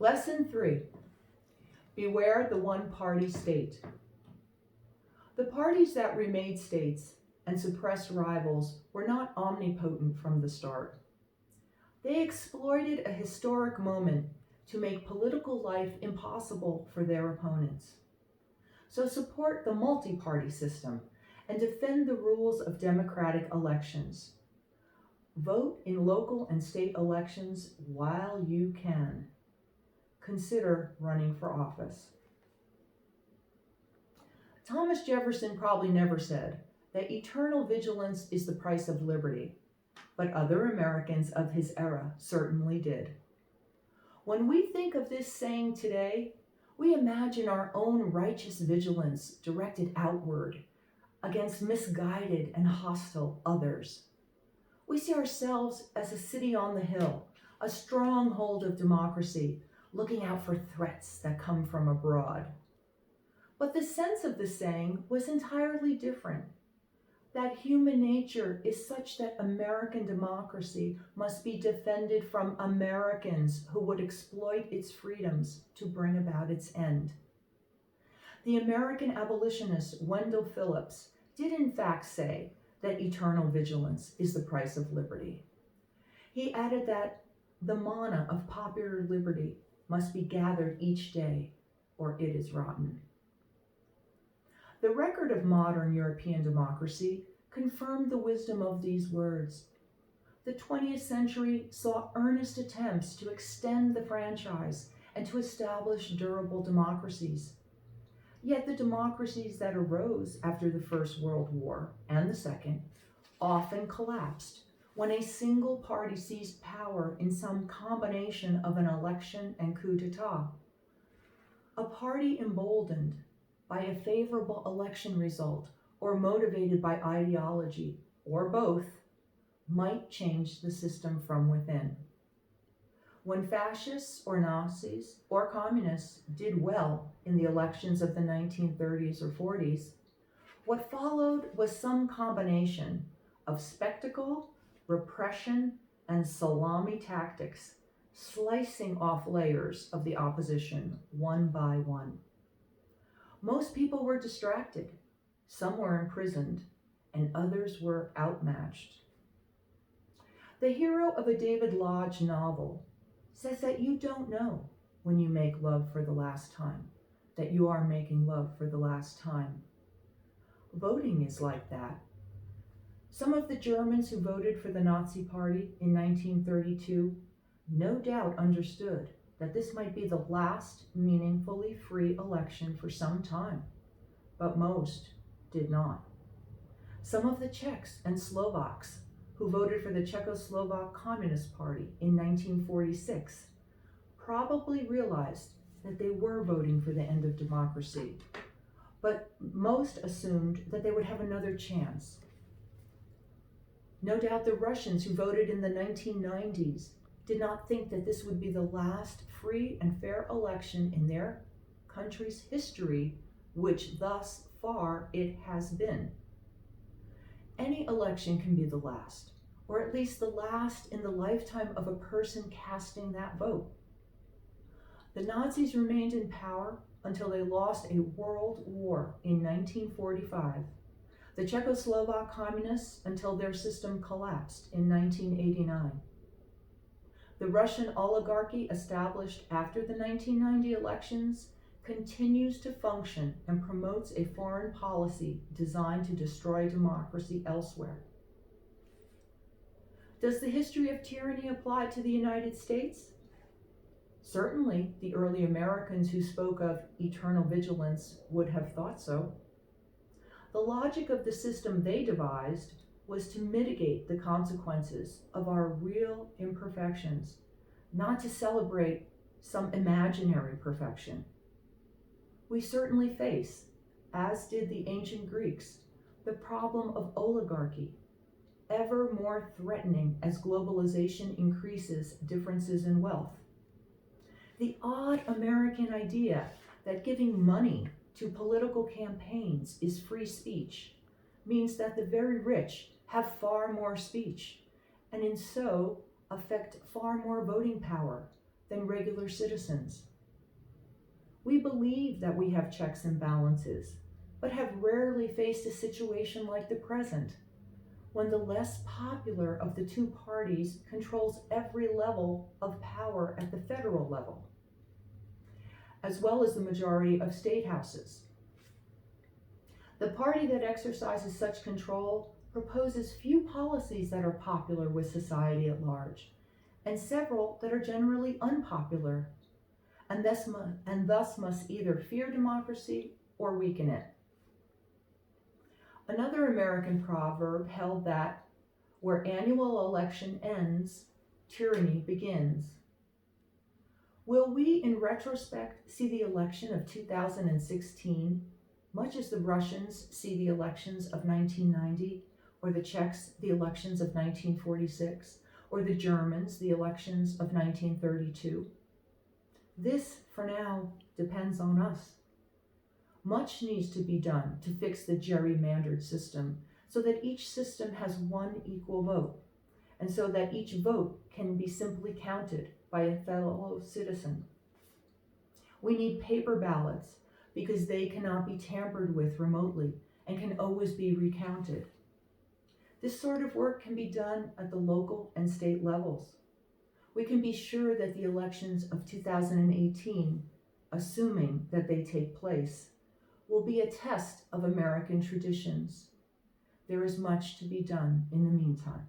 Lesson 3. Beware the one-party state. The parties that remade states and suppressed rivals were not omnipotent from the start. They exploited a historic moment to make political life impossible for their opponents. So support the multi-party system and defend the rules of democratic elections. Vote in local and state elections while you can. Consider running for office. Thomas Jefferson probably never said that eternal vigilance is the price of liberty, but other Americans of his era certainly did. When we think of this saying today, we imagine our own righteous vigilance directed outward against misguided and hostile others. We see ourselves as a city on the hill, a stronghold of democracy, looking out for threats that come from abroad. But the sense of the saying was entirely different. That human nature is such that American democracy must be defended from Americans who would exploit its freedoms to bring about its end. The American abolitionist Wendell Phillips did in fact say that eternal vigilance is the price of liberty. He added that the manna of popular liberty must be gathered each day, or it is rotten. The record of modern European democracy confirmed the wisdom of these words. The 20th century saw earnest attempts to extend the franchise and to establish durable democracies. Yet the democracies that arose after the First World War and the Second often collapsed when a single party seized power in some combination of an election and coup d'etat. A party emboldened by a favorable election result or motivated by ideology, or both, might change the system from within. When fascists or Nazis or communists did well in the elections of the 1930s or 40s, what followed was some combination of spectacle, repression, and salami tactics, slicing off layers of the opposition one by one. Most people were distracted, some were imprisoned, and others were outmatched. The hero of a David Lodge novel says that you don't know when you make love for the last time, that you are making love for the last time. Voting is like that. Some of the Germans who voted for the Nazi Party in 1932 no doubt understood that this might be the last meaningfully free election for some time, but most did not. Some of the Czechs and Slovaks who voted for the Czechoslovak Communist Party in 1946 probably realized that they were voting for the end of democracy, but most assumed that they would have another chance. No doubt the Russians who voted in the 1990s did not think that this would be the last free and fair election in their country's history, which thus far it has been. Any election can be the last, or at least the last in the lifetime of a person casting that vote. The Nazis remained in power until they lost a world war in 1945. The Czechoslovak communists until their system collapsed in 1989. The Russian oligarchy established after the 1990 elections continues to function and promotes a foreign policy designed to destroy democracy elsewhere. Does the history of tyranny apply to the United States? Certainly, the early Americans who spoke of eternal vigilance would have thought so. The logic of the system they devised was to mitigate the consequences of our real imperfections, not to celebrate some imaginary perfection. We certainly face, as did the ancient Greeks, the problem of oligarchy, ever more threatening as globalization increases differences in wealth. The odd American idea that giving money to political campaigns is free speech means that the very rich have far more speech, and in so affect far more voting power than regular citizens. We believe that we have checks and balances, but have rarely faced a situation like the present, when the less popular of the two parties controls every level of power at the federal level, as well as the majority of state houses. The party that exercises such control proposes few policies that are popular with society at large, and several that are generally unpopular, and thus must either fear democracy or weaken it. Another American proverb held that where annual election ends, tyranny begins. Will we, in retrospect, see the election of 2016 much as the Russians see the elections of 1990, or the Czechs the elections of 1946, or the Germans the elections of 1932? This, for now, depends on us. Much needs to be done to fix the gerrymandered system so that each system has one equal vote, and so that each vote can be simply counted by a fellow citizen. We need paper ballots because they cannot be tampered with remotely and can always be recounted. This sort of work can be done at the local and state levels. We can be sure that the elections of 2018, assuming that they take place, will be a test of American traditions. There is much to be done in the meantime.